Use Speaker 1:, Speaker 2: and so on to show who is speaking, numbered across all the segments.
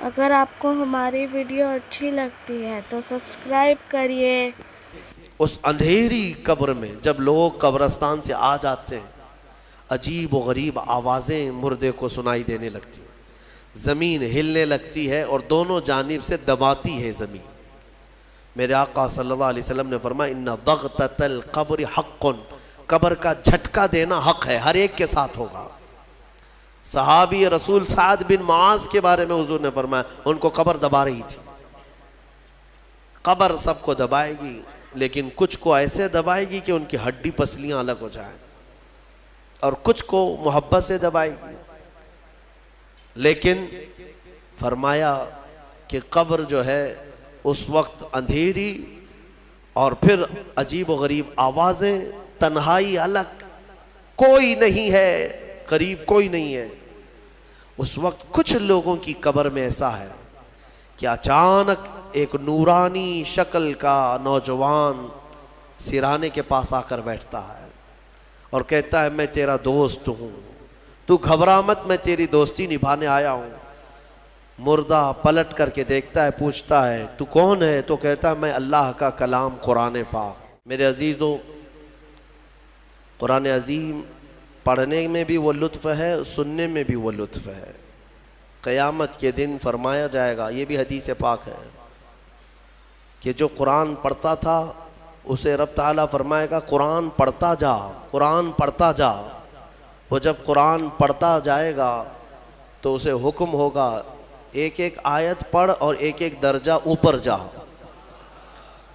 Speaker 1: اگر آپ کو ہماری ویڈیو اچھی لگتی ہے تو سبسکرائب کریے۔
Speaker 2: اس اندھیری قبر میں جب لوگ قبرستان سے آ جاتے ہیں، عجیب و غریب آوازیں مردے کو سنائی دینے لگتی ہیں، زمین ہلنے لگتی ہے اور دونوں جانب سے دباتی ہے زمین۔ میرے آقا صلی اللہ علیہ وسلم نے فرمایا ان ضغطۃ القبر حق، قبر کا جھٹکا دینا حق ہے، ہر ایک کے ساتھ ہوگا۔ صحابی رسول سعد بن معاذ کے بارے میں حضور نے فرمایا ان کو قبر دبا رہی تھی۔ قبر سب کو دبائے گی، لیکن کچھ کو ایسے دبائے گی کہ ان کی ہڈی پسلیاں الگ ہو جائیں، اور کچھ کو محبت سے دبائے گی۔ لیکن فرمایا کہ قبر جو ہے اس وقت اندھیری اور پھر عجیب و غریب آوازیں، تنہائی الگ، کوئی نہیں ہے قریب، کوئی نہیں ہے۔ اس وقت کچھ لوگوں کی قبر میں ایسا ہے کہ اچانک ایک نورانی شکل کا نوجوان سرانے کے پاس آ کر بیٹھتا ہے اور کہتا ہے میں تیرا دوست ہوں، تو گھبرا مت، میں تیری دوستی نبھانے آیا ہوں۔ مردہ پلٹ کر کے دیکھتا ہے، پوچھتا ہے تو کون ہے؟ تو کہتا ہے میں اللہ کا کلام قرآن پاک۔ میرے عزیزوں، قرآن عظیم پڑھنے میں بھی وہ لطف ہے، سننے میں بھی وہ لطف ہے۔ قیامت کے دن فرمایا جائے گا، یہ بھی حدیث پاک ہے، کہ جو قرآن پڑھتا تھا اسے رب تعالیٰ فرمائے گا قرآن پڑھتا جا، قرآن پڑھتا جا۔ وہ جب قرآن پڑھتا جائے گا تو اسے حکم ہوگا ایک ایک آیت پڑھ اور ایک ایک درجہ اوپر جا،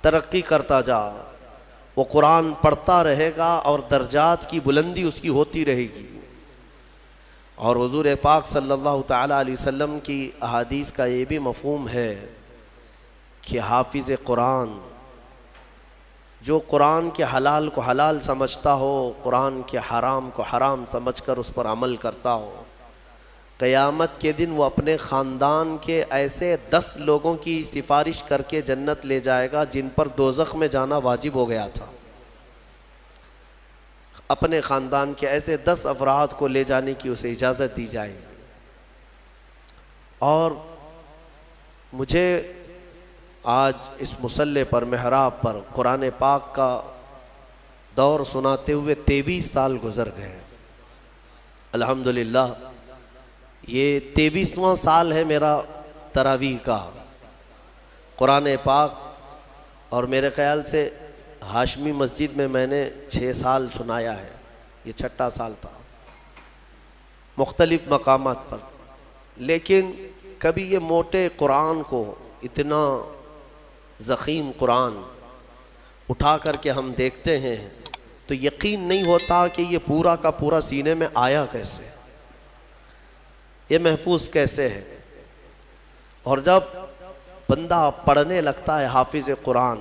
Speaker 2: ترقی کرتا جا۔ وہ قرآن پڑھتا رہے گا اور درجات کی بلندی اس کی ہوتی رہے گی۔ اور حضور پاک صلی اللہ تعالیٰ علیہ وسلم کی احادیث کا یہ بھی مفہوم ہے کہ حافظ قرآن جو قرآن کے حلال کو حلال سمجھتا ہو، قرآن کے حرام کو حرام سمجھ کر اس پر عمل کرتا ہو، قیامت کے دن وہ اپنے خاندان کے ایسے 10 لوگوں کی سفارش کر کے جنت لے جائے گا جن پر دوزخ میں جانا واجب ہو گیا تھا۔ اپنے خاندان کے ایسے 10 افراد کو لے جانے کی اسے اجازت دی جائے گی۔ اور مجھے آج اس مصلی پر، محراب پر قرآن پاک کا دور سناتے ہوئے 23 سال گزر گئے۔ الحمدللہ یہ 23واں سال ہے میرا تراویح کا قرآن پاک، اور میرے خیال سے ہاشمی مسجد میں نے 6 سال سنایا ہے، یہ 6واں سال تھا مختلف مقامات پر۔ لیکن کبھی یہ موٹے قرآن کو، اتنا ضخیم قرآن اٹھا کر کے ہم دیکھتے ہیں تو یقین نہیں ہوتا کہ یہ پورا کا پورا سینے میں آیا کیسے، یہ محفوظ کیسے ہے۔ اور جب بندہ پڑھنے لگتا ہے حافظ قرآن،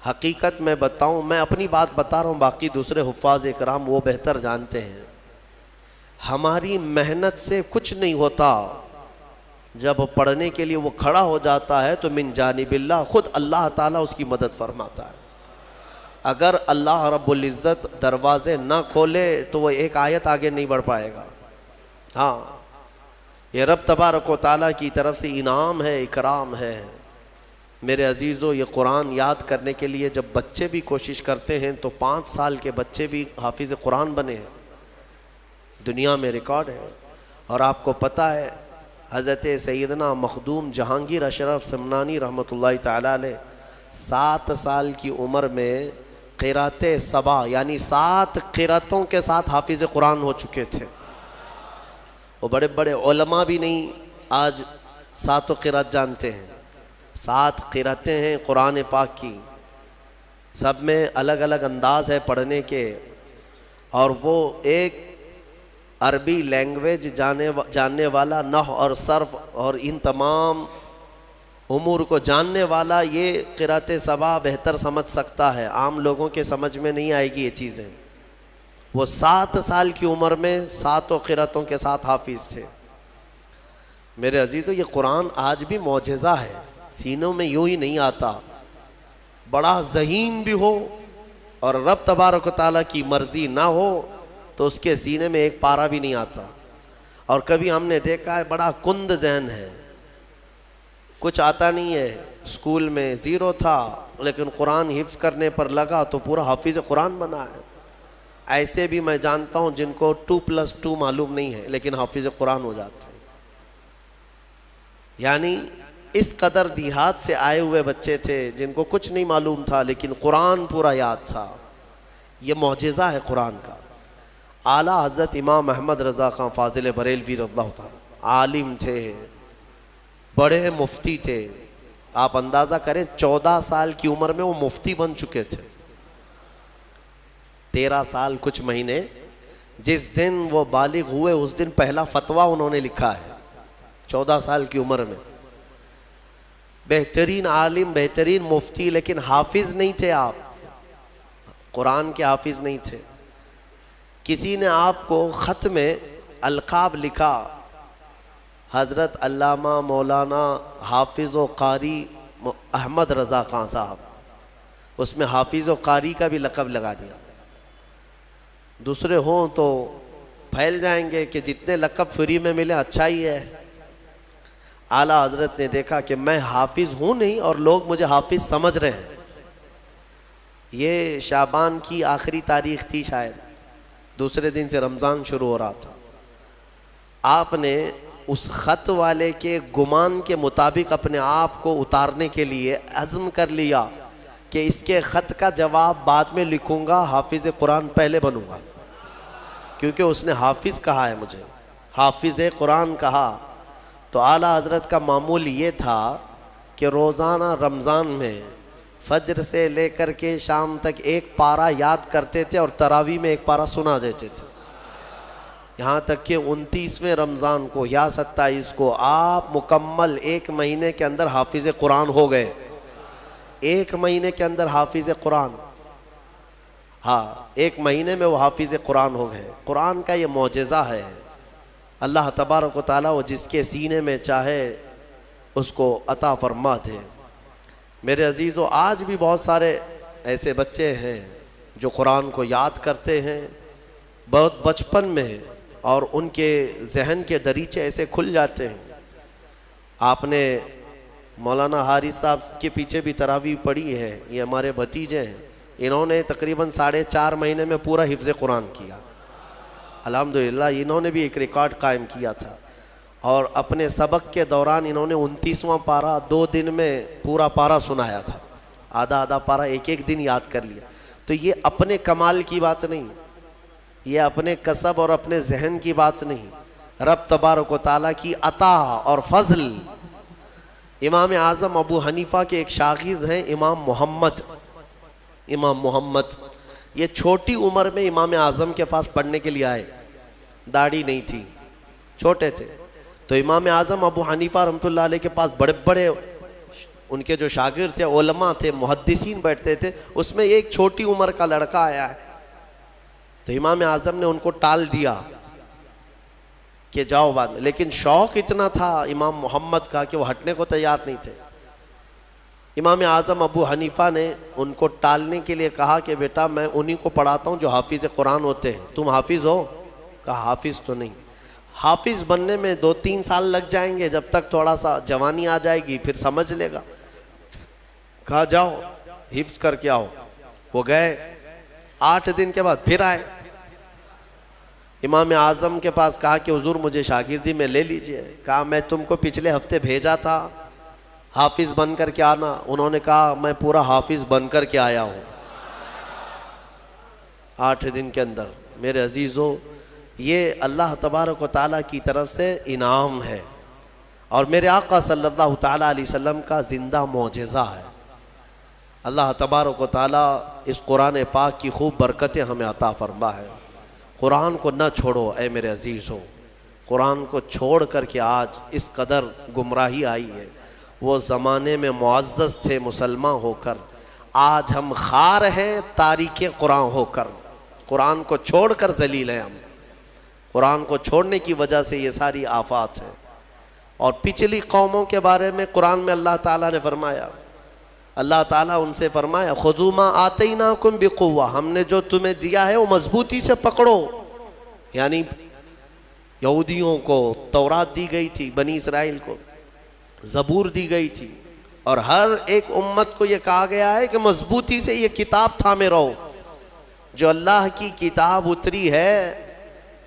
Speaker 2: حقیقت میں بتاؤں، میں اپنی بات بتا رہا ہوں، باقی دوسرے حفاظ کرام وہ بہتر جانتے ہیں، ہماری محنت سے کچھ نہیں ہوتا۔ جب پڑھنے کے لیے وہ کھڑا ہو جاتا ہے تو من جانب اللہ، خود اللہ تعالیٰ اس کی مدد فرماتا ہے۔ اگر اللہ رب العزت دروازے نہ کھولے تو وہ ایک آیت آگے نہیں بڑھ پائے گا۔ ہاں، یہ رب تبارک و تعالیٰ کی طرف سے انعام ہے، اکرام ہے۔ میرے عزیزو، یہ قرآن یاد کرنے کے لیے جب بچے بھی کوشش کرتے ہیں تو 5 سال کے بچے بھی حافظ قرآن بنے ہیں، دنیا میں ریکارڈ ہے۔ اور آپ کو پتہ ہے حضرت سیدنا مخدوم جہانگیر اشرف سمنانی رحمۃ اللہ تعالیٰ علیہ 7 سال کی عمر میں قرات سبع یعنی 7 قراتوں کے ساتھ حافظ قرآن ہو چکے تھے۔ وہ بڑے بڑے علماء بھی نہیں آج 7 قرات جانتے ہیں۔ 7 قراتیں ہیں قرآن پاک کی، سب میں الگ الگ انداز ہے پڑھنے کے، اور وہ ایک عربی لینگویج جاننے والا، نحو اور صرف اور ان تمام امور کو جاننے والا یہ قرات سبع بہتر سمجھ سکتا ہے، عام لوگوں کے سمجھ میں نہیں آئے گی یہ چیزیں۔ وہ 7 سال کی عمر میں 7 قراتوں کے ساتھ حافظ تھے۔ میرے عزیزو، یہ قرآن آج بھی معجزہ ہے، سینوں میں یوں ہی نہیں آتا، بڑا ذہین بھی ہو اور رب تبارک و تعالیٰ کی مرضی نہ ہو تو اس کے سینے میں ایک پارہ بھی نہیں آتا۔ اور کبھی ہم نے دیکھا ہے بڑا کند ذہن ہے، کچھ آتا نہیں ہے، اسکول میں 0 تھا لیکن قرآن حفظ کرنے پر لگا تو پورا حافظ قرآن بنا ہے۔ ایسے بھی میں جانتا ہوں جن کو 2+2 معلوم نہیں ہے لیکن حافظ قرآن ہو جاتے ہیں۔ یعنی اس قدر دیہات سے آئے ہوئے بچے تھے جن کو کچھ نہیں معلوم تھا لیکن قرآن پورا یاد تھا۔ یہ معجزہ ہے قرآن کا۔ اعلیٰ حضرت امام احمد رضا خان فاضل بریلوی رضی اللہ تعالیٰ عالم تھے، بڑے مفتی تھے۔ آپ اندازہ کریں 14 سال کی عمر میں وہ مفتی بن چکے تھے۔ 13 سال کچھ مہینے، جس دن وہ بالغ ہوئے اس دن پہلا فتویٰ انہوں نے لکھا ہے 14 سال کی عمر میں۔ بہترین عالم، بہترین مفتی، لیکن حافظ نہیں تھے آپ، قرآن کے حافظ نہیں تھے۔ کسی نے آپ کو خط میں القاب لکھا، حضرت علامہ مولانا حافظ و قاری احمد رضا خان صاحب، اس میں حافظ و قاری کا بھی لقب لگا دیا۔ دوسرے ہوں تو پھیل جائیں گے کہ جتنے لقب فری میں ملے اچھا ہی ہے۔ اعلیٰ حضرت نے دیکھا کہ میں حافظ ہوں نہیں اور لوگ مجھے حافظ سمجھ رہے ہیں۔ یہ شعبان کی آخری تاریخ تھی شاید، دوسرے دن سے رمضان شروع ہو رہا تھا۔ آپ نے اس خط والے کے گمان کے مطابق اپنے آپ کو اتارنے کے لیے عزم کر لیا کہ اس کے خط کا جواب بعد میں لکھوں گا، حافظ قرآن پہلے بنوں گا، کیونکہ اس نے حافظ کہا ہے مجھے، حافظ قرآن کہا۔ تو اعلیٰ حضرت کا معمول یہ تھا کہ روزانہ رمضان میں فجر سے لے کر کے شام تک ایک پارہ یاد کرتے تھے اور تراویح میں ایک پارہ سنا دیتے تھے، یہاں تک کہ 29ویں رمضان کو یا 27 کو آپ مکمل 1 مہینے کے اندر حافظ قرآن ہو گئے۔ 1 مہینے کے اندر حافظ قرآن، ہاں 1 مہینے میں وہ حافظ قرآن ہو گئے۔ قرآن کا یہ معجزہ ہے۔ اللہ تبارک و تعالیٰ وہ جس کے سینے میں چاہے اس کو عطا فرما دے۔ میرے عزیزو، آج بھی بہت سارے ایسے بچے ہیں جو قرآن کو یاد کرتے ہیں بہت بچپن میں، اور ان کے ذہن کے دریچے ایسے کھل جاتے ہیں۔ آپ نے مولانا حارث صاحب کے پیچھے بھی تراویح پڑھی ہے، یہ ہمارے بھتیجے ہیں، انہوں نے تقریباً 4.5 مہینے میں پورا حفظ قرآن کیا۔ الحمدللہ انہوں نے بھی ایک ریکارڈ قائم کیا تھا، اور اپنے سبق کے دوران انہوں نے 29واں پارہ 2 دن میں پورا پارہ سنایا تھا، آدھا پارہ ایک دن یاد کر لیا۔ تو یہ اپنے کمال کی بات نہیں، یہ اپنے کسب اور اپنے ذہن کی بات نہیں، رب تبارک و تعالیٰ کی عطا اور فضل۔ امام اعظم ابو حنیفہ کے ایک شاگرد ہیں امام محمد، یہ چھوٹی عمر میں امام اعظم کے پاس پڑھنے کے لیے آئے، داڑھی نہیں تھی، چھوٹے تھے۔ تو امام اعظم ابو حنیفہ رحمۃ اللہ علیہ کے پاس بڑے بڑے ان کے جو شاگرد تھے، علماء تھے، محدثین بیٹھتے تھے، اس میں ایک چھوٹی عمر کا لڑکا آیا ہے۔ تو امام اعظم نے ان کو ٹال دیا کہ جاؤ بعد میں، لیکن شوق اتنا تھا امام محمد کا کہ وہ ہٹنے کو تیار نہیں تھے۔ امام اعظم ابو حنیفہ نے ان کو ٹالنے کے لیے کہا کہ بیٹا میں انہی کو پڑھاتا ہوں جو حافظ قرآن ہوتے ہیں، تم حافظ ہو؟ کہا حافظ تو نہیں، حافظ بننے میں 2-3 سال لگ جائیں گے، جب تک تھوڑا سا جوانی آ جائے گی پھر سمجھ لے گا۔ کہا جاؤ حفظ کر کے آؤ۔ وہ گئے، 8 دن کے بعد پھر آئے امام اعظم کے پاس، کہا کہ حضور مجھے شاگردی میں لے لیجئے۔ کہا میں تم کو پچھلے ہفتے بھیجا تھا حافظ بن کر کے آنا، انہوں نے کہا میں پورا حافظ بن کر کے آیا ہوں 8 دن کے اندر۔ میرے عزیزو، یہ اللہ تبارک و تعالیٰ کی طرف سے انعام ہے، اور میرے آقا صلی اللہ تعالیٰ علیہ وسلم کا زندہ معجزہ ہے۔ اللہ تبارک و تعالیٰ اس قرآن پاک کی خوب برکتیں ہمیں عطا فرما ہے۔ قرآن کو نہ چھوڑو اے میرے عزیزو، قرآن کو چھوڑ کر کے آج اس قدر گمراہی آئی ہے۔ وہ زمانے میں معزز تھے مسلمان ہو کر، آج ہم خار ہیں تاریک قرآن ہو کر، قرآن کو چھوڑ کر ذلیل ہیں ہم۔ قرآن کو چھوڑنے کی وجہ سے یہ ساری آفات ہیں۔ اور پچھلی قوموں کے بارے میں قرآن میں اللہ تعالیٰ نے فرمایا، اللہ تعالیٰ ان سے فرمایا خذوا ما آتیناکم بقوہ، ہم نے جو تمہیں دیا ہے وہ مضبوطی سے پکڑو۔ یعنی یہودیوں کو تورات دی گئی تھی، بنی اسرائیل کو، زبور دی گئی تھی، اور ہر ایک امت کو یہ کہا گیا ہے کہ مضبوطی سے یہ کتاب تھامے رہو۔ جو اللہ کی کتاب اتری ہے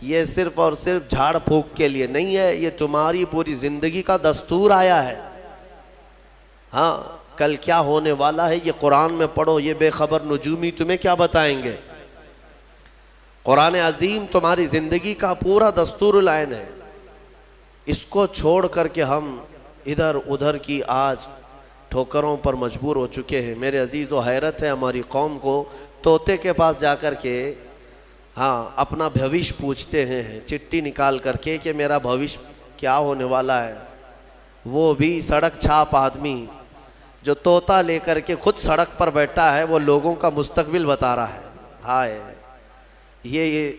Speaker 2: یہ صرف اور صرف جھاڑ پھونک کے لیے نہیں ہے، یہ تمہاری پوری زندگی کا دستور آیا ہے۔ ہاں، کل کیا ہونے والا ہے یہ قرآن میں پڑھو، یہ بے خبر نجومی تمہیں کیا بتائیں گے؟ قرآن عظیم تمہاری زندگی کا پورا دستور العین ہے۔ اس کو چھوڑ کر کے ہم ادھر ادھر کی آج ٹھوکروں پر مجبور ہو چکے ہیں۔ میرے عزیز و حیرت ہے ہماری قوم کو، طوطے کے پاس جا کر کے اپنا بھوش پوچھتے ہیں، چٹھی نکال کر کے کہ میرا بھوش کیا ہونے والا ہے۔ وہ بھی سڑک چھاپ آدمی جو طوطا لے کر کے خود سڑک پر بیٹھا ہے، وہ لوگوں کا مستقبل بتا رہا ہے۔ ہائے، یہ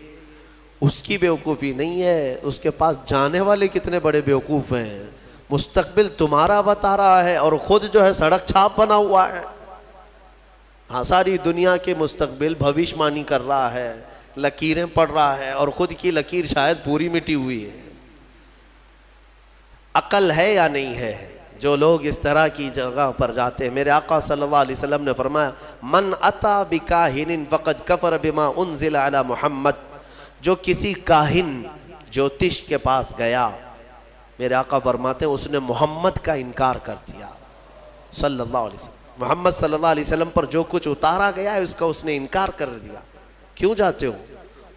Speaker 2: اس کی بیوقوفی نہیں ہے، اس کے پاس جانے والے کتنے بڑے بیوقوف ہیں۔ مستقبل تمہارا بتا رہا ہے اور خود جو ہے سڑک چھاپ بنا ہوا ہے۔ ہاں، ساری دنیا کے مستقبل بھوش مانی کر رہا ہے، لکیریں پڑھ رہا ہے، اور خود کی لکیر شاید پوری مٹی ہوئی ہے۔ عقل ہے یا نہیں ہے جو لوگ اس طرح کی جگہ پر جاتے ہیں؟ میرے آقا صلی اللہ علیہ وسلم نے فرمایا، من اتا بکاہن فقد کفر بما انزل علی محمد، جو کسی کاہن جوتش کے پاس گیا، میرے آقا فرماتے ہیں اس نے محمد کا انکار کر دیا صلی اللہ علیہ وسلم۔ محمد صلی اللہ علیہ وسلم پر جو کچھ اتارا گیا ہے اس کا اس نے انکار کر دیا۔ کیوں جاتے ہو؟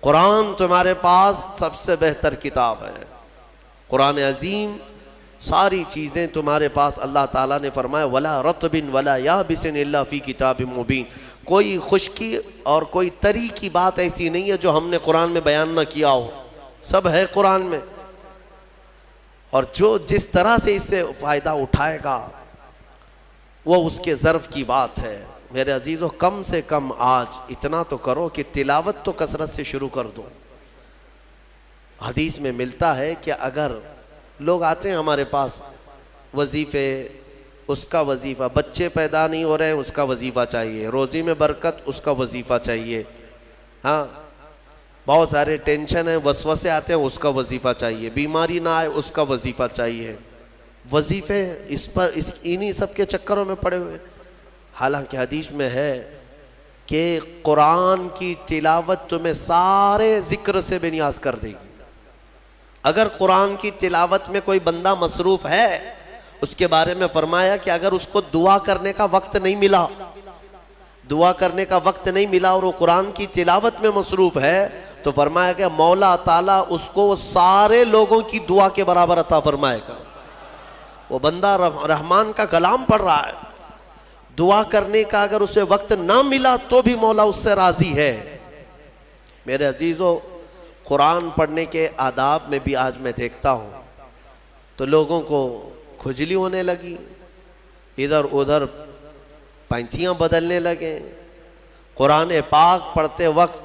Speaker 2: قرآن تمہارے پاس سب سے بہتر کتاب ہے، قرآن عظیم، ساری چیزیں تمہارے پاس۔ اللہ تعالیٰ نے فرمایا وَلَا رَطْبٍ وَلَا يَابِسٍ إِلَّا فِي كِتَابٍ مُبِينٍ، کوئی خشکی اور کوئی تری کی بات ایسی نہیں ہے جو ہم نے قرآن میں بیان نہ کیا ہو، سب ہے قرآن میں۔ اور جو جس طرح سے اس سے فائدہ اٹھائے گا وہ اس کے ظرف کی بات ہے۔ میرے عزیزو، کم سے کم آج اتنا تو کرو کہ تلاوت تو کثرت سے شروع کر دو۔ حدیث میں ملتا ہے کہ اگر لوگ آتے ہیں ہمارے پاس وظیفے، اس کا وظیفہ، بچے پیدا نہیں ہو رہے ہیں اس کا وظیفہ چاہیے، روزی میں برکت اس کا وظیفہ چاہیے، ہاں بہت سارے ٹینشن ہیں، وسوسے آتے ہیں اس کا وظیفہ چاہیے، بیماری نہ آئے اس کا وظیفہ چاہیے۔ وظیفے انہی سب کے چکروں میں پڑے ہوئے۔ حالانکہ حدیث میں ہے کہ قرآن کی تلاوت تمہیں سارے ذکر سے بے نیاز کر دے گی۔ اگر قرآن کی تلاوت میں کوئی بندہ مصروف ہے، اس کے بارے میں فرمایا کہ اگر اس کو دعا کرنے کا وقت نہیں ملا، دعا کرنے کا وقت نہیں ملا اور وہ قرآن کی تلاوت میں مصروف ہے، تو فرمایا کہ مولا تعالیٰ اس کو سارے لوگوں کی دعا کے برابر عطا فرمائے گا۔ وہ بندہ رحمان کا کلام پڑھ رہا ہے، دعا کرنے کا اگر اسے وقت نہ ملا تو بھی مولا اس سے راضی ہے۔ میرے عزیزو، قرآن پڑھنے کے آداب میں بھی آج میں دیکھتا ہوں تو لوگوں کو کھجلی ہونے لگی، ادھر ادھر پینتیاں بدلنے لگے۔ قرآن پاک پڑھتے وقت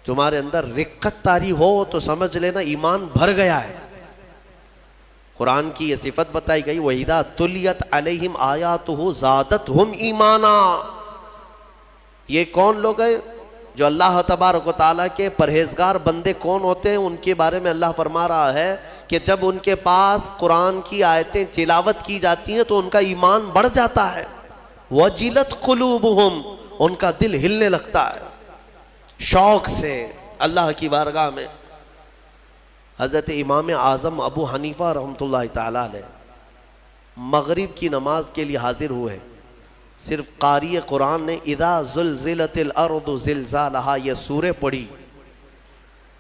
Speaker 2: تمہارے اندر رقت طاری ہو تو سمجھ لینا ایمان بھر گیا ہے۔ قرآن کی یہ صفت بتائی گئی، وَإِذَا تُلِيَتْ عَلَيْهِمْ آيَاتُهُ زَادَتْهُمْ ایمانا۔ یہ کون لوگ ہیں جو اللہ تبارک و تعالیٰ کے پرہیزگار بندے کون ہوتے ہیں؟ ان کے بارے میں اللہ فرما رہا ہے کہ جب ان کے پاس قرآن کی آیتیں تلاوت کی جاتی ہیں تو ان کا ایمان بڑھ جاتا ہے۔ وَجِلَتْ قُلُوبُهُمْ، ان کا دل ہلنے لگتا ہے شوق سے اللہ کی بارگاہ میں۔ حضرت امام اعظم ابو حنیفہ رحمۃ اللہ تعالیٰ علیہ مغرب کی نماز کے لیے حاضر ہوئے، صرف قاری قرآن نے اذا زلزلت الارض زلزالہا یہ سورہ پڑھی،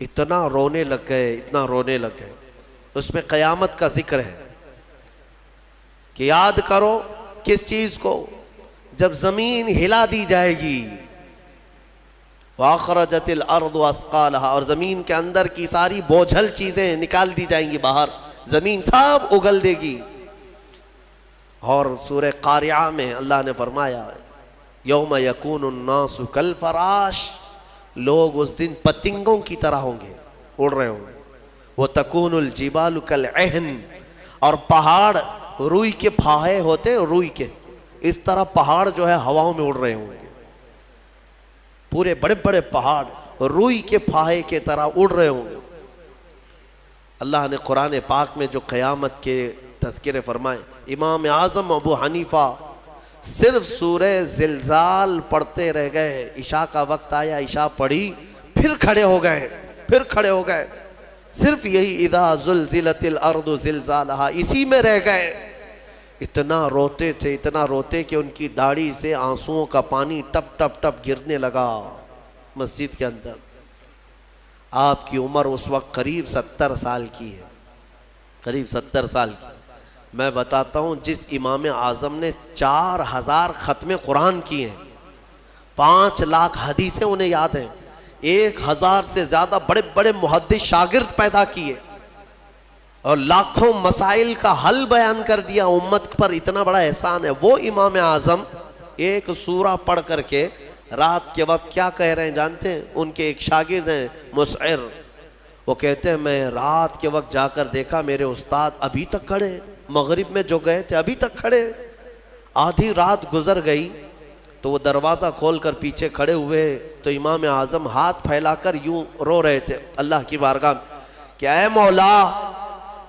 Speaker 2: اتنا رونے لگ گئے، اتنا رونے لگ گئے۔ اس میں قیامت کا ذکر ہے کہ یاد کرو کس چیز کو؟ جب زمین ہلا دی جائے گی، وَأَخْرَجَتِ الْأَرْضُ أَثْقَالَهَا، اور زمین کے اندر کی ساری بوجھل چیزیں نکال دی جائیں گی باہر، زمین سب اگل دے گی۔ اور سورہ قاریعہ میں اللہ نے فرمایا یوم یکون الناس کالفراش، لوگ اس دن پتنگوں کی طرح ہوں گے، اڑ رہے ہوں گے۔ وَتَكُونُ الْجِبَالُ كَالْعِهْنِ، اور پہاڑ روئی کے پھاہے ہوتے، روئی کے اس طرح پہاڑ جو ہے ہواؤں میں اڑ رہے ہوں گے، پورے بڑے بڑے پہاڑ روئی کے پھاہے کے طرح اڑ رہے ہوں گے۔ اللہ نے قرآن پاک میں جو قیامت کے تذکرے فرمائیں. امام اعظم ابو حنیفہ صرف سورہ زلزال پڑھتے رہ گئے. عشاء کا وقت آیا, عشاء پڑھی, پھر کھڑے ہو گئے, صرف یہی اذا زلزلت الارض زلزالہا, اسی میں رہ گئے. اتنا روتے کہ ان کی داڑھی سے آنسوؤں کا پانی ٹپ ٹپ ٹپ گرنے لگا مسجد کے اندر. آپ کی عمر اس وقت قریب 70 سال کی ہے, قریب 70 سال کی. میں بتاتا ہوں, جس امام اعظم نے 4000 ختم قرآن کیے ہیں, 5 لاکھ حدیثیں انہیں یاد ہیں, 1000 سے زیادہ بڑے بڑے محدث شاگرد پیدا کیے, اور لاکھوں مسائل کا حل بیان کر دیا, امت پر اتنا بڑا احسان ہے. وہ امام اعظم ایک سورہ پڑھ کر کے رات کے وقت کیا کہہ رہے ہیں جانتے ہیں؟ ان کے ایک شاگرد ہیں مسعر, وہ کہتے ہیں میں رات کے وقت جا کر دیکھا میرے استاد ابھی تک کھڑے, مغرب میں جو گئے تھے ابھی تک کھڑے. آدھی رات گزر گئی تو وہ دروازہ کھول کر پیچھے کھڑے ہوئے تو امام اعظم ہاتھ پھیلا کر یوں رو رہے تھے اللہ کی بارگاہ میں کہ اے مولا,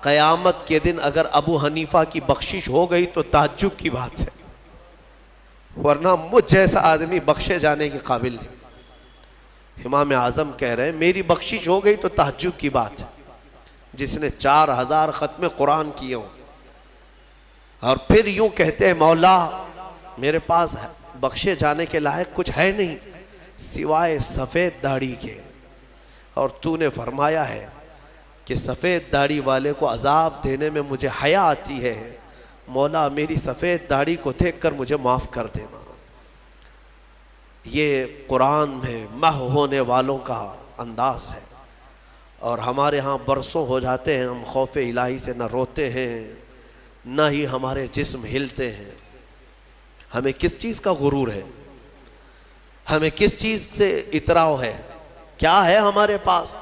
Speaker 2: قیامت کے دن اگر ابو حنیفہ کی بخشش ہو گئی تو تعجب کی بات ہے, ورنہ مجھ جیسا آدمی بخشے جانے کے قابل نہیں. امام اعظم کہہ رہے ہیں میری بخشش ہو گئی تو تعجب کی بات ہے, جس نے 4000 ختم قرآن کیے ہوں. اور پھر یوں کہتے ہیں مولا میرے پاس بخشے جانے کے لائق کچھ ہے نہیں سوائے سفید داڑھی کے, اور تو نے فرمایا ہے کہ سفید داڑھی والے کو عذاب دینے میں مجھے حیا آتی ہے, مولا میری سفید داڑھی کو دیکھ کر مجھے معاف کر دینا. یہ قرآن میں محو ہونے والوں کا انداز ہے, اور ہمارے ہاں برسوں ہو جاتے ہیں ہم خوف الہی سے نہ روتے ہیں نہ ہی ہمارے جسم ہلتے ہیں. ہمیں کس چیز کا غرور ہے, ہمیں کس چیز سے اتراؤ ہے, کیا ہے ہمارے پاس؟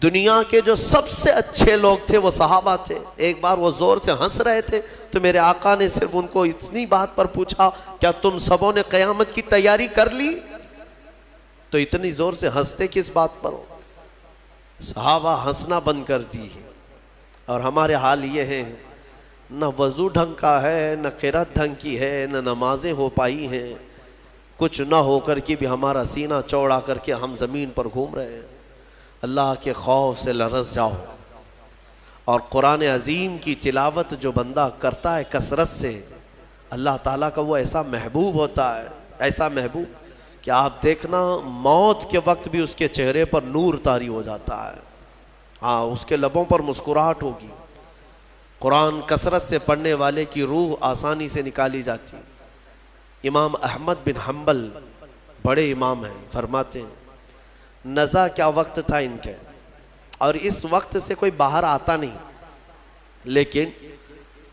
Speaker 2: دنیا کے جو سب سے اچھے لوگ تھے وہ صحابہ تھے. ایک بار وہ زور سے ہنس رہے تھے تو میرے آقا نے صرف ان کو اتنی بات پر پوچھا کیا تم سبوں نے قیامت کی تیاری کر لی؟ تو اتنی زور سے ہنستے کس بات پر ہو؟ صحابہ ہنسنا بند کر دی ہے. اور ہمارے حال یہ ہے, نہ وضو ڈھنگ کا ہے, نہ قرات ڈھنگ کی ہے, نہ نمازیں ہو پائی ہیں, کچھ نہ ہو کر کے بھی ہمارا سینہ چوڑا کر کے ہم زمین پر گھوم رہے ہیں. اللہ کے خوف سے لرز جاؤ, اور قرآن عظیم کی تلاوت جو بندہ کرتا ہے کثرت سے, اللہ تعالیٰ کا وہ ایسا محبوب ہوتا ہے, ایسا محبوب کہ آپ دیکھنا موت کے وقت بھی اس کے چہرے پر نور طاری ہو جاتا ہے. ہاں, اس کے لبوں پر مسکراہٹ ہوگی. قرآن کثرت سے پڑھنے والے کی روح آسانی سے نکالی جاتی. امام احمد بن حنبل بڑے امام ہیں, فرماتے ہیں نزا کیا وقت تھا ان کے, اور اس وقت سے کوئی باہر آتا نہیں, لیکن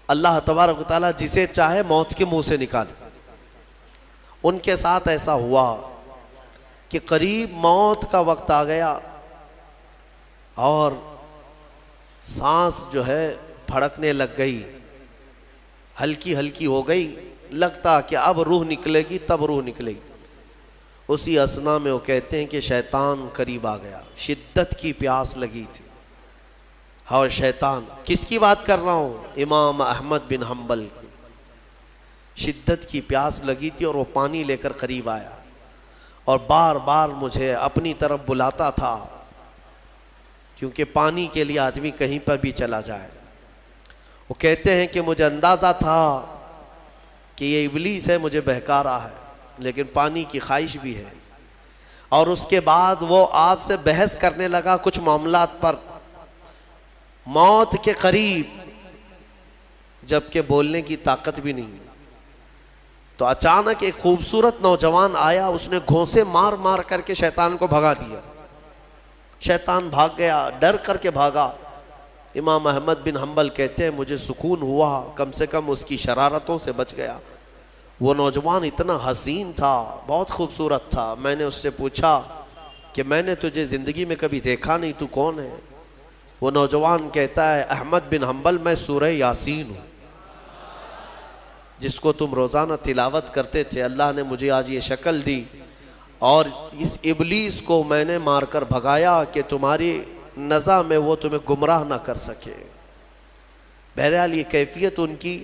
Speaker 2: اللہ تبارک و تعالیٰ جسے چاہے موت کے منہ سے نکالے. ان کے ساتھ ایسا ہوا کہ قریب موت کا وقت آ گیا اور سانس جو ہے پھڑکنے لگ گئی, ہلکی ہلکی ہو گئی, لگتا کہ اب روح نکلے گی, تب روح نکلے گی. اسی اثنا میں وہ کہتے ہیں کہ شیطان قریب آ گیا, شدت کی پیاس لگی تھی. اور شیطان, کس کی بات کر رہا ہوں؟ امام احمد بن حنبل کی. شدت کی پیاس لگی تھی اور وہ پانی لے کر قریب آیا اور بار بار مجھے اپنی طرف بلاتا تھا, کیونکہ پانی کے لیے آدمی کہیں پر بھی چلا جائے. وہ کہتے ہیں کہ مجھے اندازہ تھا کہ یہ ابلیس ہے, مجھے بہکا رہا ہے, لیکن پانی کی خواہش بھی ہے. اور اس کے بعد وہ آپ سے بحث کرنے لگا کچھ معاملات پر, موت کے قریب, جبکہ بولنے کی طاقت بھی نہیں. تو اچانک ایک خوبصورت نوجوان آیا, اس نے گھونسے مار مار کر کے شیطان کو بھگا دیا. شیطان بھاگ گیا, ڈر کر کے بھاگا. امام احمد بن حنبل کہتے ہیں مجھے سکون ہوا, کم سے کم اس کی شرارتوں سے بچ گیا. وہ نوجوان اتنا حسین تھا, بہت خوبصورت تھا. میں نے اس سے پوچھا کہ میں نے تجھے زندگی میں کبھی دیکھا نہیں, تو کون ہے؟ وہ نوجوان کہتا ہے احمد بن حنبل, میں سورہ یاسین ہوں, جس کو تم روزانہ تلاوت کرتے تھے. اللہ نے مجھے آج یہ شکل دی اور اس ابلیس کو میں نے مار کر بھگایا کہ تمہاری نزا میں وہ تمہیں گمراہ نہ کر سکے. بہرحال یہ کیفیت ان کی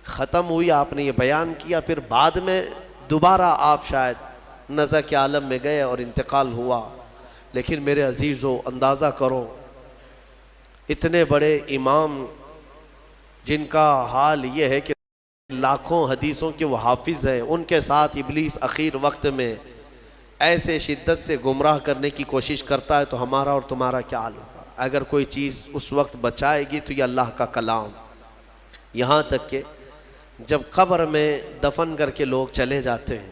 Speaker 2: ختم ہوئی، آپ نے یہ بیان کیا، پھر بعد میں دوبارہ آپ شاید نزع کے عالم میں گئے اور انتقال ہوا۔ لیکن میرے عزیزو اندازہ کرو، اتنے بڑے امام جن کا حال یہ ہے کہ لاکھوں حدیثوں کے وہ حافظ ہیں، ان کے ساتھ ابلیس اخیر وقت میں ایسے شدت سے گمراہ کرنے کی کوشش کرتا ہے، تو ہمارا اور تمہارا کیا حال ہوگا؟ اگر کوئی چیز اس وقت بچائے گی تو یہ اللہ کا کلام۔ یہاں تک کہ جب قبر میں دفن کر کے لوگ چلے جاتے ہیں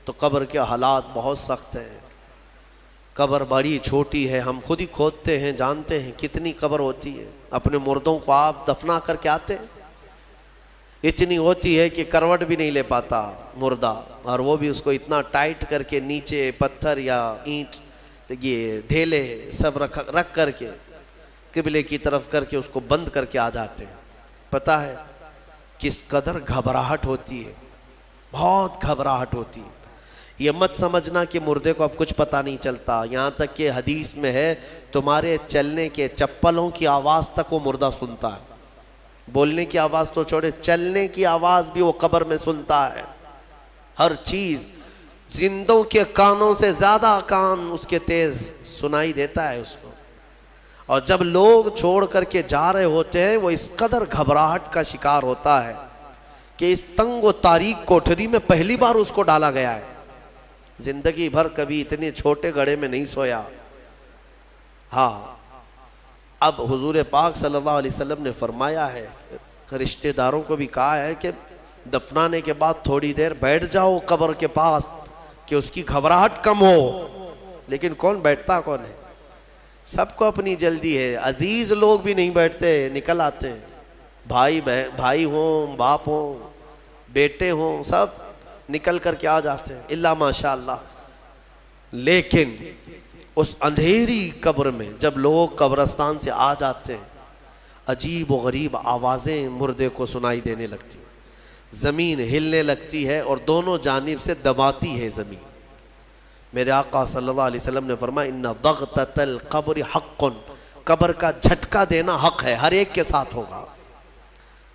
Speaker 2: تو قبر کے حالات بہت سخت ہیں۔ قبر بڑی چھوٹی ہے، ہم خود ہی کھودتے ہیں، جانتے ہیں کتنی قبر ہوتی ہے۔ اپنے مردوں کو آپ دفنا کر کے آتے ہیں، اتنی ہوتی ہے کہ کروٹ بھی نہیں لے پاتا مردہ، اور وہ بھی اس کو اتنا ٹائٹ کر کے نیچے پتھر یا اینٹ یہ ڈھیلے سب رکھ کر کے قبلے کی طرف کر کے اس کو بند کر کے آ جاتے ہیں۔ پتہ ہے کس قدر گھبراہٹ ہوتی ہے، بہت گھبراہٹ ہوتی ہے۔ یہ مت سمجھنا کہ مردے کو اب کچھ پتہ نہیں چلتا، یہاں تک کہ حدیث میں ہے تمہارے چلنے کے چپلوں کی آواز تک وہ مردہ سنتا ہے۔ بولنے کی آواز تو چھوڑے، چلنے کی آواز بھی وہ قبر میں سنتا ہے۔ ہر چیز زندوں کے کانوں سے زیادہ کان اس کے تیز سنائی دیتا ہے اس کو۔ اور جب لوگ چھوڑ کر کے جا رہے ہوتے ہیں وہ اس قدر گھبراہٹ کا شکار ہوتا ہے کہ اس تنگ و تاریک کوٹھری میں پہلی بار اس کو ڈالا گیا ہے، زندگی بھر کبھی اتنے چھوٹے گڑھے میں نہیں سویا۔ ہاں، اب حضور پاک صلی اللہ علیہ وسلم نے فرمایا ہے، رشتہ داروں کو بھی کہا ہے کہ دفنانے کے بعد تھوڑی دیر بیٹھ جاؤ قبر کے پاس کہ اس کی گھبراہٹ کم ہو۔ لیکن کون بیٹھتا کون ہے؟ سب کو اپنی جلدی ہے، عزیز لوگ بھی نہیں بیٹھتے، نکل آتے ہیں، بھائی ہوں، باپ ہوں، بیٹے ہوں، سب نکل کر کے آ جاتے ہیں الا ماشاء اللہ۔ لیکن اس اندھیری قبر میں جب لوگ قبرستان سے آ جاتے ہیں، عجیب و غریب آوازیں مردے کو سنائی دینے لگتی، زمین ہلنے لگتی ہے اور دونوں جانب سے دباتی ہے زمین۔ میرے آقا صلی اللہ علیہ وسلم نے فرمایا ان ضغطۃ القبر حق، قبر کا جھٹکا دینا حق ہے، ہر ایک کے ساتھ ہوگا۔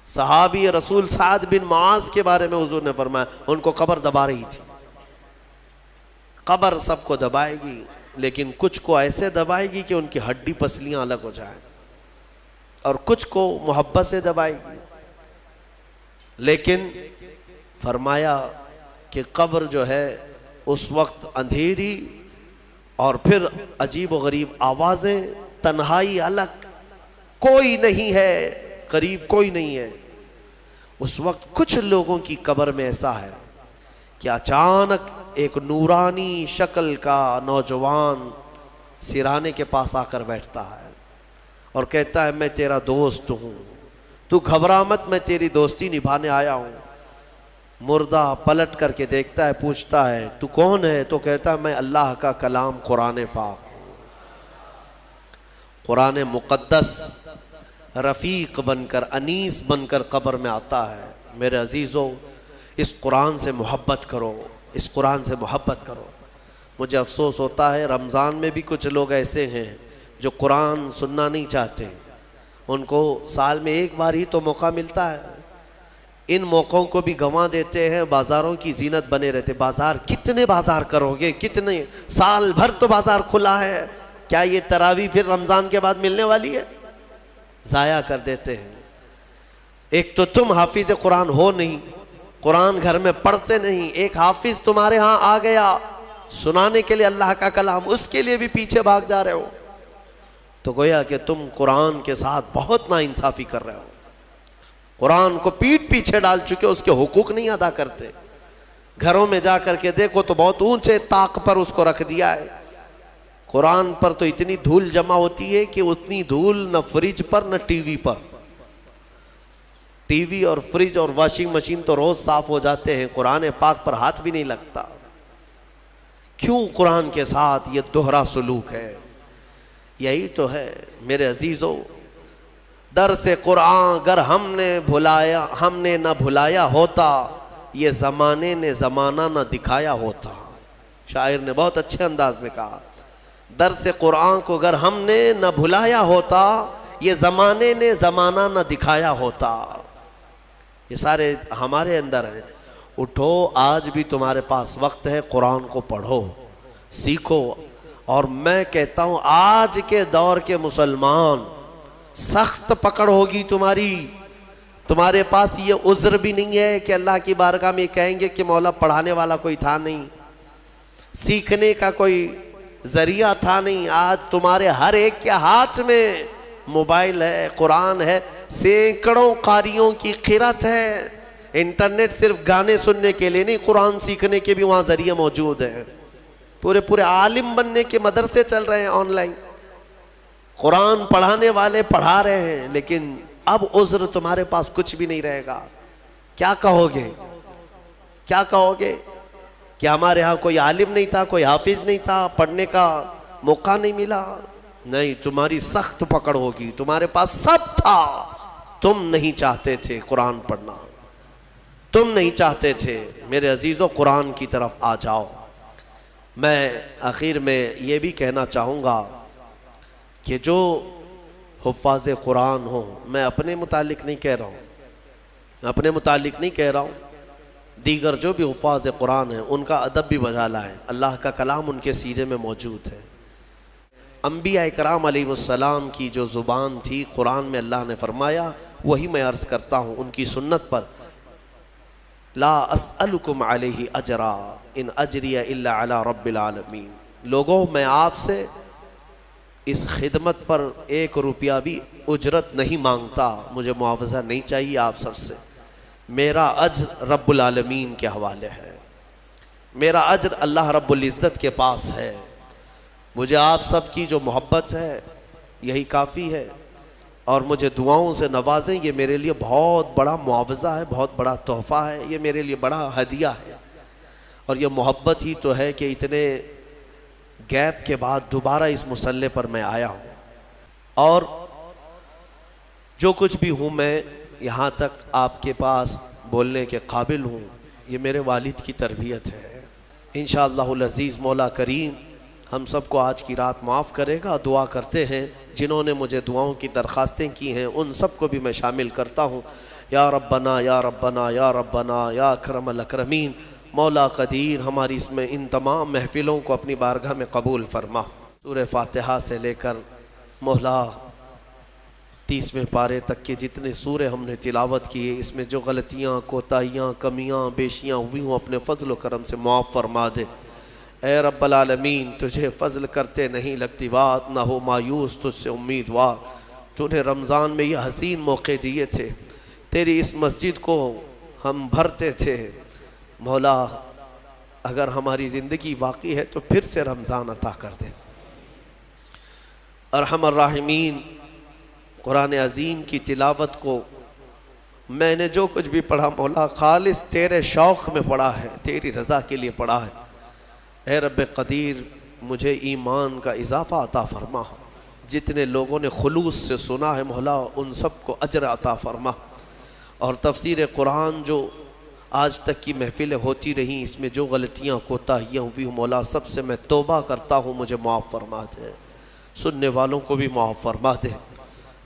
Speaker 2: صحابی رسول سعد بن معاذ کے بارے میں حضور نے فرمایا ان کو قبر دبا رہی تھی۔ قبر سب کو دبائے گی، لیکن کچھ کو ایسے دبائے گی کہ ان کی ہڈی پسلیاں الگ ہو جائیں، اور کچھ کو محبت سے دبائے گی۔ لیکن فرمایا کہ قبر جو ہے اس وقت اندھیری اور پھر عجیب و غریب آوازیں، تنہائی الگ، کوئی نہیں ہے قریب، کوئی نہیں ہے۔ اس وقت کچھ لوگوں کی قبر میں ایسا ہے کہ اچانک ایک نورانی شکل کا نوجوان سرانے کے پاس آ کر بیٹھتا ہے اور کہتا ہے میں تیرا دوست ہوں، تو گھبرا مت، میں تیری دوستی نبھانے آیا ہوں۔ مردہ پلٹ کر کے دیکھتا ہے، پوچھتا ہے تو کون ہے؟ تو کہتا ہے میں اللہ کا کلام قرآن پاک ہوں۔ قرآن مقدس رفیق بن کر، انیس بن کر قبر میں آتا ہے۔ میرے عزیزو، اس قرآن سے محبت کرو، اس قرآن سے محبت کرو۔ مجھے افسوس ہوتا ہے رمضان میں بھی کچھ لوگ ایسے ہیں جو قرآن سننا نہیں چاہتے، ان کو سال میں ایک بار ہی تو موقع ملتا ہے، ان موقعوں کو بھی گنوا دیتے ہیں، بازاروں کی زینت بنے رہتے۔ بازار کتنے بازار کرو گے، کتنے، سال بھر تو بازار کھلا ہے، کیا یہ تراویح پھر رمضان کے بعد ملنے والی ہے؟ ضائع کر دیتے ہیں۔ ایک تو تم حافظ قرآن ہو نہیں، قرآن گھر میں پڑھتے نہیں، ایک حافظ تمہارے ہاں آ گیا سنانے کے لیے اللہ کا کلام، اس کے لیے بھی پیچھے بھاگ جا رہے ہو، تو گویا کہ تم قرآن کے ساتھ بہت ناانصافی کر رہے ہو۔ قرآن کو پیٹ پیچھے ڈال چکے، اس کے حقوق نہیں ادا کرتے۔ گھروں میں جا کر کے دیکھو تو بہت اونچے طاق پر اس کو رکھ دیا ہے۔ قرآن پر تو اتنی دھول جمع ہوتی ہے کہ اتنی دھول نہ فریج پر نہ ٹی وی پر، ٹی وی اور فریج اور واشنگ مشین تو روز صاف ہو جاتے ہیں، قرآن پاک پر ہاتھ بھی نہیں لگتا۔ کیوں قرآن کے ساتھ یہ دوہرا سلوک ہے؟ یہی تو ہے میرے عزیزو، درس قرآن اگر ہم نے نہ بھلایا ہوتا، یہ زمانے نے زمانہ نہ دکھایا ہوتا۔ شاعر نے بہت اچھے انداز میں کہا، درس قرآن کو اگر ہم نے نہ بھلایا ہوتا، یہ زمانے نے زمانہ نہ دکھایا ہوتا. یہ سارے ہمارے اندر ہیں. اٹھو، آج بھی تمہارے پاس وقت ہے، قرآن کو پڑھو، سیکھو. اور میں کہتا ہوں آج کے دور کے مسلمان، سخت پکڑ ہوگی تمہاری. تمہارے پاس یہ عذر بھی نہیں ہے کہ اللہ کی بارگاہ میں کہیں گے کہ مولا پڑھانے والا کوئی تھا نہیں، سیکھنے کا کوئی ذریعہ تھا نہیں. آج تمہارے ہر ایک کے ہاتھ میں موبائل ہے، قرآن ہے، سینکڑوں قاریوں کی قرت ہے. انٹرنیٹ صرف گانے سننے کے لیے نہیں، قرآن سیکھنے کے بھی وہاں ذریعے موجود ہیں. پورے عالم بننے کے مدرسے چل رہے ہیں آن لائن، قرآن پڑھانے والے پڑھا رہے ہیں. لیکن اب عذر تمہارے پاس کچھ بھی نہیں رہے گا. کیا کہو گے؟ کیا کہو گے کہ ہمارے ہاں کوئی عالم نہیں تھا، کوئی حافظ نہیں تھا، پڑھنے کا موقع نہیں ملا؟ نہیں، تمہاری سخت پکڑ ہوگی. تمہارے پاس سب تھا، تم نہیں چاہتے تھے قرآن پڑھنا، تم نہیں چاہتے تھے. میرے عزیزو، قرآن کی طرف آ جاؤ. میں آخر میں یہ بھی کہنا چاہوں گا کہ جو حفاظ قرآن ہوں، میں اپنے متعلق نہیں کہہ رہا ہوں، اپنے متعلق نہیں کہہ رہا ہوں، دیگر جو بھی حفاظ قرآن ہیں ان کا ادب بھی بجا لائیں. اللہ کا کلام ان کے سینے میں موجود ہے. انبیاء اکرام علیہ السلام کی جو زبان تھی، قرآن میں اللہ نے فرمایا، وہی میں عرض کرتا ہوں ان کی سنت پر. لا اسألکم علیہ اجرا ان اجری الا علی رب العالمین. لوگوں، میں آپ سے اس خدمت پر 1 روپیہ بھی اجرت نہیں مانگتا، مجھے معاوضہ نہیں چاہیے آپ سب سے. میرا اجر رب العالمین کے حوالے ہے، میرا اجر اللہ رب العزت کے پاس ہے. مجھے آپ سب کی جو محبت ہے یہی کافی ہے، اور مجھے دعاؤں سے نوازیں، یہ میرے لیے بہت بڑا معاوضہ ہے، بہت بڑا تحفہ ہے، یہ میرے لیے بڑا ہدیہ ہے. اور یہ محبت ہی تو ہے کہ اتنے گیپ کے بعد دوبارہ اس مصلے پر میں آیا ہوں. اور جو کچھ بھی ہوں میں یہاں تک آپ کے پاس بولنے کے قابل ہوں، یہ میرے والد کی تربیت ہے. انشاءاللہ العزیز مولا کریم ہم سب کو آج کی رات معاف کرے گا. دعا کرتے ہیں جنہوں نے مجھے دعاؤں کی درخواستیں کی ہیں ان سب کو بھی میں شامل کرتا ہوں. یا ربنا یا ربنا یا ربنا یا اکرم الاکرمین. مولا قدیر ہماری اس میں ان تمام محفلوں کو اپنی بارگاہ میں قبول فرما. سورہ فاتحہ سے لے کر مولا 30ویں پارے تک کے جتنے سورے ہم نے تلاوت کیے، اس میں جو غلطیاں، کوتاہیاں، کمیاں، بیشیاں ہوئی ہوں اپنے فضل و کرم سے معاف فرما دے. اے رب العالمین، تجھے فضل کرتے نہیں لگتی بات، نہ ہو مایوس تجھ سے امیدوار. تو نے رمضان میں یہ حسین موقع دیے تھے، تیری اس مسجد کو ہم بھرتے تھے. مولا اگر ہماری زندگی باقی ہے تو پھر سے رمضان عطا کر دے. ارحم الراحمین، قرآن عظیم کی تلاوت کو میں نے جو کچھ بھی پڑھا مولا خالص تیرے شوق میں پڑھا ہے، تیری رضا کے لیے پڑھا ہے. اے رب قدیر مجھے ایمان کا اضافہ عطا فرما. جتنے لوگوں نے خلوص سے سنا ہے مولا ان سب کو اجر عطا فرما. اور تفسیر قرآن جو آج تک کی محفلیں ہوتی رہیں، اس میں جو غلطیاں کوتاہیاں ہوئی ہوں مولا سب سے میں توبہ کرتا ہوں، مجھے معاف فرما دے. سننے والوں کو بھی معاف فرما دے.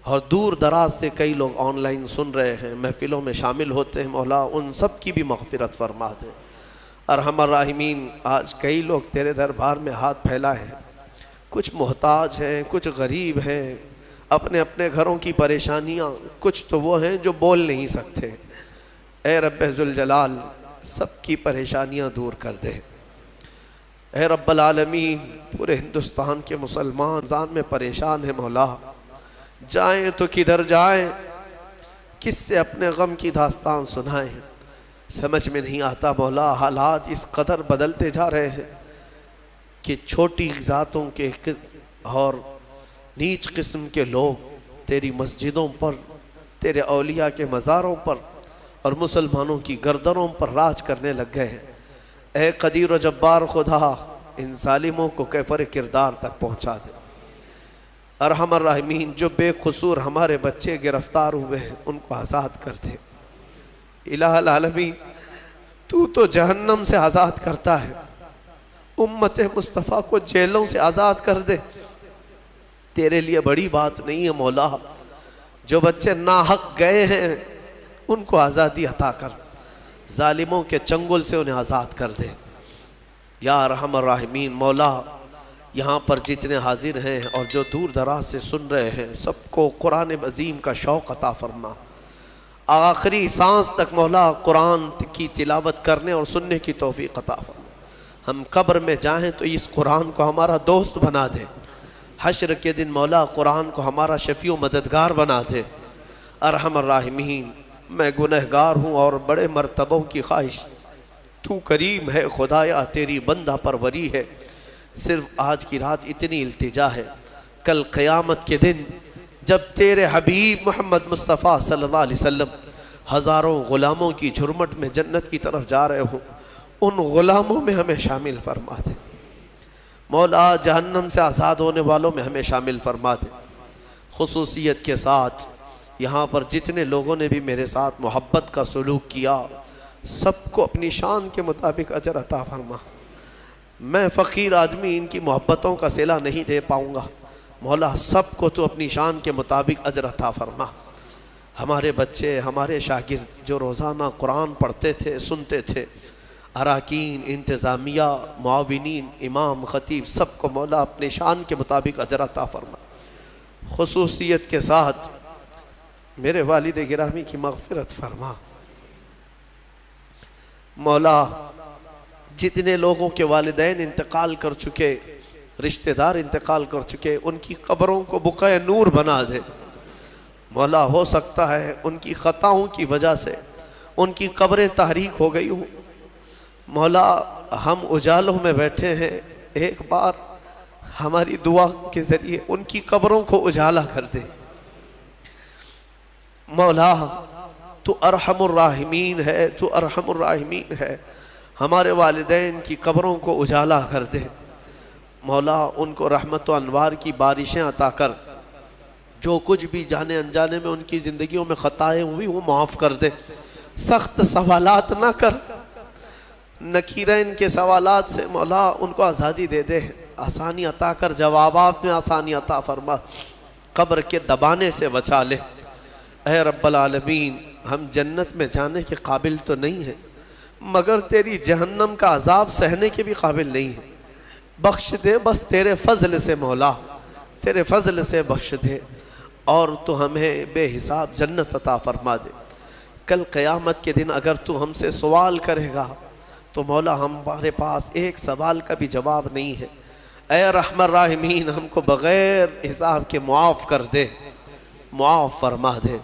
Speaker 2: اور دور دراز سے کئی لوگ آن لائن سن رہے ہیں، محفلوں میں شامل ہوتے ہیں مولا ان سب کی بھی مغفرت فرما دے. ارحم الراحمین، آج کئی لوگ تیرے دربار میں ہاتھ پھیلائے ہیں، کچھ محتاج ہیں، کچھ غریب ہیں، اپنے اپنے گھروں کی پریشانیاں، کچھ تو وہ ہیں جو بول نہیں سکتے. اے رب ذوالجلال سب کی پریشانیاں دور کر دے. اے رب العالمین پورے ہندوستان کے مسلمان رمضان میں پریشان ہیں مولا، جائیں تو کدھر جائیں، کس سے اپنے غم کی داستان سنائیں، سمجھ میں نہیں آتا مولا. حالات اس قدر بدلتے جا رہے ہیں کہ چھوٹی ذاتوں کے اور نیچ قسم کے لوگ تیری مسجدوں پر، تیرے اولیاء کے مزاروں پر اور مسلمانوں کی گردنوں پر راج کرنے لگ گئے ہیں. اے قدیر و جبار خدا ان ظالموں کو کیفر کردار تک پہنچا دے. ارحم الراحمین جو بے قصور ہمارے بچے گرفتار ہوئے ہیں ان کو آزاد کر دے. الہ العالمین تو جہنم سے آزاد کرتا ہے، امت مصطفیٰ کو جیلوں سے آزاد کر دے. تیرے لیے بڑی بات نہیں ہے مولا. جو بچے ناحق گئے ہیں ان کو آزادی عطا کر، ظالموں کے چنگل سے انہیں آزاد کر دے یا ارحم الراحمین۔ مولا یہاں پر جتنے حاضر ہیں اور جو دور دراز سے سن رہے ہیں سب کو قرآن عظیم کا شوق عطا فرما، آخری سانس تک مولا قرآن کی تلاوت کرنے اور سننے کی توفیق عطا فرما۔ ہم قبر میں جائیں تو اس قرآن کو ہمارا دوست بنا دے، حشر کے دن مولا قرآن کو ہمارا شفیع و مددگار بنا دے۔ ارحم الراحمین، میں گنہگار ہوں اور بڑے مرتبوں کی خواہش، تو کریم ہے خدایا تیری بندہ پروری ہے، صرف آج کی رات اتنی التجا ہے، کل قیامت کے دن جب تیرے حبیب محمد مصطفیٰ صلی اللہ علیہ وسلم ہزاروں غلاموں کی جھرمٹ میں جنت کی طرف جا رہے ہوں، ان غلاموں میں ہمیں شامل فرما دے مولا، جہنم سے آزاد ہونے والوں میں ہمیں شامل فرما دے۔ خصوصیت کے ساتھ یہاں پر جتنے لوگوں نے بھی میرے ساتھ محبت کا سلوک کیا سب کو اپنی شان کے مطابق اجر عطا فرما۔ میں فقیر آدمی ان کی محبتوں کا صلہ نہیں دے پاؤں گا، مولا سب کو تو اپنی شان کے مطابق اجر عطا فرما۔ ہمارے بچے، ہمارے شاگرد جو روزانہ قرآن پڑھتے تھے، سنتے تھے، اراکین، انتظامیہ، معاونین، امام، خطیب، سب کو مولا اپنے شان کے مطابق اجر عطا فرما۔ خصوصیت کے ساتھ میرے والد گرامی کی مغفرت فرما مولا، جتنے لوگوں کے والدین انتقال کر چکے، رشتہ دار انتقال کر چکے، ان کی قبروں کو بقعہ نور بنا دے مولا۔ ہو سکتا ہے ان کی خطاؤں کی وجہ سے ان کی قبریں تحریک ہو گئی ہوں مولا، ہم اجالوں میں بیٹھے ہیں، ایک بار ہماری دعا کے ذریعے ان کی قبروں کو اجالا کر دے مولا۔ تو ارحم الراحمین ہے، تو ارحم الراحمین ہے، ہمارے والدین کی قبروں کو اجالا کر دے مولا، ان کو رحمت و انوار کی بارشیں عطا کر، جو کچھ بھی جانے انجانے میں ان کی زندگیوں میں خطائیں ہوئی وہ معاف کر دے، سخت سوالات نہ کر، نکیرین کے سوالات سے مولا ان کو آزادی دے دے، آسانی عطا کر، جوابات میں آسانی عطا فرما، قبر کے دبانے سے بچا لے۔ اے رب العالمین، ہم جنت میں جانے کے قابل تو نہیں ہیں مگر تیری جہنم کا عذاب سہنے کے بھی قابل نہیں ہیں، بخش دے بس تیرے فضل سے مولا، تیرے فضل سے بخش دے اور تو ہمیں بے حساب جنت عطا فرما دے۔ کل قیامت کے دن اگر تو ہم سے سوال کرے گا تو مولا ہمارے پاس ایک سوال کا بھی جواب نہیں ہے، اے رحم الراحمین ہم کو بغیر حساب کے معاف کر دے، معاف فرما دے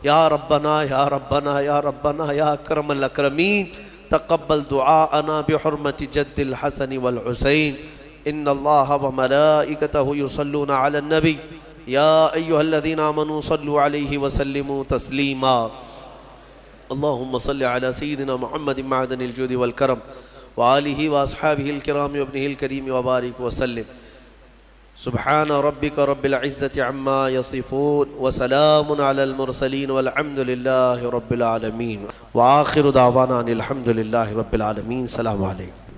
Speaker 2: یا ربنا یا ربنا یا ربنا یا اکرم الاکرمین، تقبل دعاءنا بحرمت جد الحسن والحسین، ان اللہ وملائکتہ یصلون علی النبی یا ایہا الذین آمنوا صلوا علیہ وسلموا تسلیما۔ اللہم صل علی سیدنا محمد معدن الجود والکرم وآلہ واصحابہ الکرام وابنہ الکریم وبارک وسلم۔ سبحان ربک رب العزة عما یصفون وسلام علی المرسلین والحمد للہ رب العالمین، وآخر دعوانا ان الحمد للہ رب العالمین۔ السلام علیکم۔